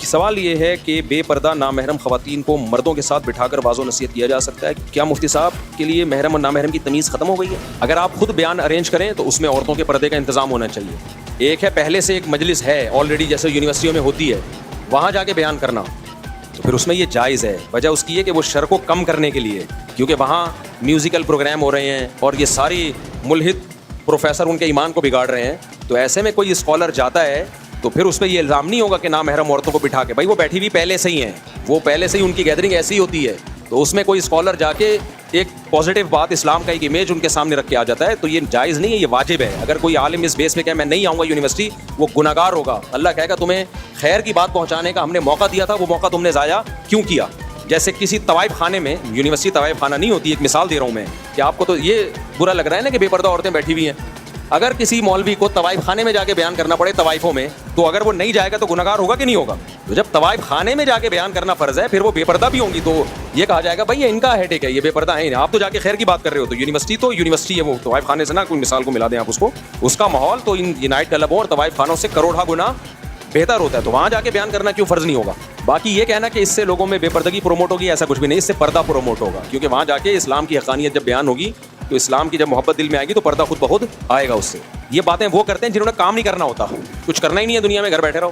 سوال یہ ہے کہ بے پردہ نامحرم خواتین کو مردوں کے ساتھ بٹھا کر واضح نصیحت کیا جا سکتا ہے کیا مفتی صاحب کے لیے محرم اور نامحرم کی تمیز ختم ہو گئی ہے؟ اگر آپ خود بیان ارینج کریں تو اس میں عورتوں کے پردے کا انتظام ہونا چاہیے. ایک ہے پہلے سے ایک مجلس ہے آلریڈی جیسے یونیورسٹیوں میں ہوتی ہے وہاں جا کے بیان کرنا, تو پھر اس میں یہ جائز ہے. وجہ اس کی ہے کہ وہ شر کو کم کرنے کے لیے, کیونکہ وہاں میوزیکل پروگرام ہو رہے ہیں اور یہ ساری ملحد پروفیسر ان کے ایمان کو بگاڑ رہے ہیں. تو ایسے میں کوئی اسکالر جاتا ہے تو پھر اس پہ یہ الزام نہیں ہوگا کہ نامحرم عورتوں کو بٹھا کے, بھائی وہ بیٹھی ہوئی پہلے سے ہی ہیں, وہ پہلے سے ہی ان کی گیدرنگ ایسی ہوتی ہے. تو اس میں کوئی اسکالر جا کے ایک پازیٹیو بات اسلام کا ایک امیج ان کے سامنے رکھ کے آ جاتا ہے, تو یہ جائز نہیں ہے, یہ واجب ہے. اگر کوئی عالم اس بیس پہ کہ میں نہیں آؤں گا یونیورسٹی, وہ گناہگار ہوگا. اللہ کہے گا تمہیں خیر کی بات پہنچانے کا ہم نے موقع دیا تھا, وہ موقع تم نے ضائع کیوں کیا. جیسے کسی طوائف خانے میں, یونیورسٹی طوائف خانہ نہیں ہوتی, ایک مثال دے رہا ہوں میں, کہ آپ کو تو یہ برا لگ رہا ہے نا کہ بے پردہ عورتیں بیٹھی ہوئی ہیں. اگر کسی مولوی کو طوائف خانے میں جا کے بیان کرنا پڑے طوائفوں میں, تو اگر وہ نہیں جائے گا تو گناہگار ہوگا کہ نہیں ہوگا؟ تو جب طوائف خانے میں جا کے بیان کرنا فرض ہے, پھر وہ بے پردہ بھی ہوں گی, تو یہ کہا جائے گا بھائی یہ ان کا ہیڈ ایک ہے, یہ بے پردہ ہیں. آپ تو جا کے خیر کی بات کر رہے ہو. تو یونیورسٹی ہے, وہ طوائف خانے سے نہ کوئی مثال کو ملا دیں آپ اس کا ماحول تو ان یونائٹ کلبوں اور طوائف خانوں سے کروڑا گنا بہتر ہوتا ہے. تو وہاں جا کے بیان کرنا کیوں فرض نہیں ہوگا؟ باقی یہ کہنا کہ اس سے لوگوں میں بے پردگی پروموٹ ہوگی, ایسا کچھ بھی نہیں. اس سے پردہ پروموٹ ہوگا, کیونکہ وہاں جا کے اسلام کی حقانیت جب بیان ہوگی تو اسلام کی جب محبت دل میں آئے گی تو پردہ خود بخود آئے گا اس سے. یہ باتیں وہ کرتے ہیں جنہوں نے کام نہیں کرنا ہوتا, کچھ کرنا ہی نہیں ہے دنیا میں, گھر بیٹھے رہو.